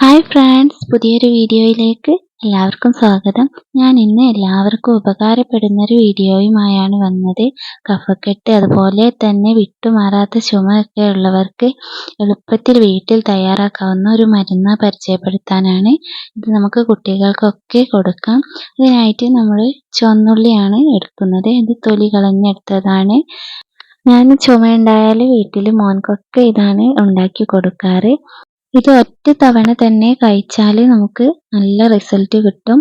Hi friends, പുതിയൊരു വീഡിയോയിലേക്ക് എല്ലാവർക്കും സ്വാഗതം. ഞാൻ ഇന്ന് എല്ലാവർക്കും ഉപകാരപ്പെടുന്നൊരു വീഡിയോയുമായാണ് വന്നത്. കഫക്കെട്ട് അതുപോലെ തന്നെ വിട്ടുമാറാത്ത ചുമയൊക്കെ ഉള്ളവർക്ക് എളുപ്പത്തിൽ വീട്ടിൽ തയ്യാറാക്കാവുന്ന ഒരു മരുന്ന് പരിചയപ്പെടുത്താനാണ്. ഇത് നമുക്ക് കുട്ടികൾക്കൊക്കെ കൊടുക്കാം. ഇതിനായിട്ട് നമ്മൾ ചുവന്നുള്ളിയാണ് എടുക്കുന്നത്. ഇത് തൊലി കളഞ്ഞെടുത്തതാണ്. ഞാൻ ചുമയുണ്ടായാൽ വീട്ടിൽ മോൻക്കൊക്കെ ഇതാണ് ഉണ്ടാക്കി കൊടുക്കാറ്. ഇത് ഒറ്റ തവണ തന്നെ കഴിച്ചാൽ നമുക്ക് നല്ല റിസൾട്ട് കിട്ടും.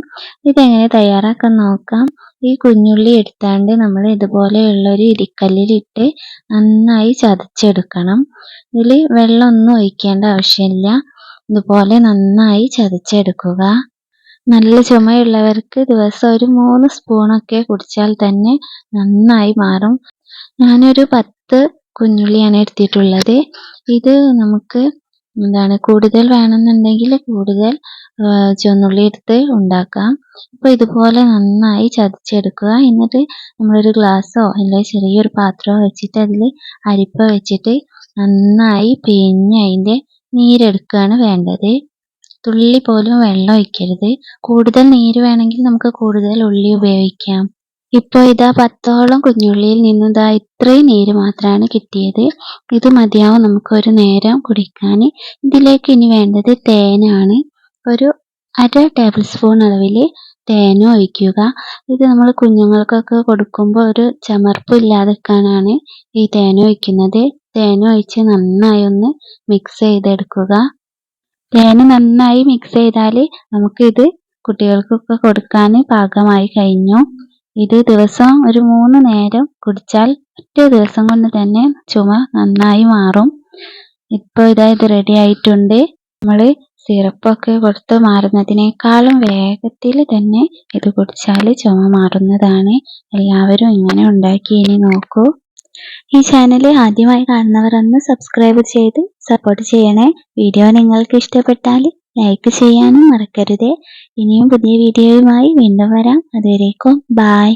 ഇതെങ്ങനെ തയ്യാറാക്കാൻ നോക്കാം. ഈ കുഞ്ഞുള്ളി എടുത്താണ്ട് നമ്മൾ ഇതുപോലെയുള്ളൊരു ഇടിക്കല്ലിലിട്ട് നന്നായി ചതച്ചെടുക്കണം. ഇതിൽ വെള്ളമൊന്നും ഒഴിക്കേണ്ട ആവശ്യമില്ല. ഇതുപോലെ നന്നായി ചതച്ചെടുക്കുക. നല്ല ചുമയുള്ളവർക്ക് ദിവസം ഒരു 3 സ്പൂണൊക്കെ കുടിച്ചാൽ തന്നെ നന്നായി മാറും. ഞാനൊരു 10 കുഞ്ഞുള്ളിയാണ് എടുത്തിട്ടുള്ളത്. ഇത് നമുക്ക് കൂടുതൽ വേണമെന്നുണ്ടെങ്കിൽ കൂടുതൽ ചുവന്നുള്ളി എടുത്ത് ഉണ്ടാക്കാം. അപ്പോൾ ഇതുപോലെ നന്നായി ചതച്ചെടുക്കുക. എന്നിട്ട് നമ്മളൊരു ഗ്ലാസ്സോ അല്ലെങ്കിൽ ചെറിയൊരു പാത്രമോ വെച്ചിട്ട് അതിൽ അരിപ്പ വെച്ചിട്ട് നന്നായി പിഴിഞ്ഞ് അതിൻ്റെ നീരെടുക്കുകയാണ് വേണ്ടത്. തുള്ളി പോലും വെള്ളം ഒഴിക്കരുത്. കൂടുതൽ നീര് വേണമെങ്കിൽ നമുക്ക് കൂടുതൽ ഉള്ളി ഉപയോഗിക്കാം. ഇപ്പോൾ ഇതാ 10ഓളം കുഞ്ഞുള്ളിയിൽ നിന്ന് ഇത്രയും നീര് മാത്രമാണ് കിട്ടിയത്. ഇത് മതിയാവും നമുക്കൊരു നേരം കുടിക്കാൻ. ഇതിലേക്ക് ഇനി വേണ്ടത് തേനാണ്. ഒരു 1/2 ടേബിൾ സ്പൂൺ അളവിൽ തേനും ഒഴിക്കുക. ഇത് നമ്മൾ കുഞ്ഞുങ്ങൾക്കൊക്കെ കൊടുക്കുമ്പോൾ ഒരു ചമർപ്പ് ഇല്ലാതിരിക്കാനാണ് ഈ തേൻ ഒഴിക്കുന്നത്. തേനും ഒഴിച്ച് നന്നായി ഒന്ന് മിക്സ് ചെയ്തെടുക്കുക. തേന് നന്നായി മിക്സ് ചെയ്താൽ നമുക്കിത് കുട്ടികൾക്കൊക്കെ കൊടുക്കാൻ പാകമായി കഴിഞ്ഞു. ഇത് ദിവസം ഒരു 3 നേരം കുടിച്ചാൽ ഒറ്റ ദിവസം കൊണ്ട് തന്നെ ചുമ നന്നായി മാറും. ഇപ്പോൾ ഇത് റെഡി ആയിട്ടുണ്ട്. നമ്മൾ സിറപ്പൊക്കെ കൊടുത്ത് മാറുന്നതിനേക്കാളും വേഗത്തിൽ തന്നെ ഇത് കുടിച്ചാൽ ചുമ മാറുന്നതാണ്. എല്ലാവരും ഇങ്ങനെ ഉണ്ടാക്കി ഇനി നോക്കൂ. ഈ ചാനൽ ആദ്യമായി കാണുന്നവർ ഒന്ന് സബ്സ്ക്രൈബ് ചെയ്ത് സപ്പോർട്ട് ചെയ്യണേ. വീഡിയോ നിങ്ങൾക്ക് ഇഷ്ടപ്പെട്ടാൽ ലൈക്ക് ചെയ്യാനും മറക്കരുത്. ഇനിയും പുതിയ വീഡിയോയുമായി വീണ്ടും വരാം. അതുവരേക്കും ബൈ.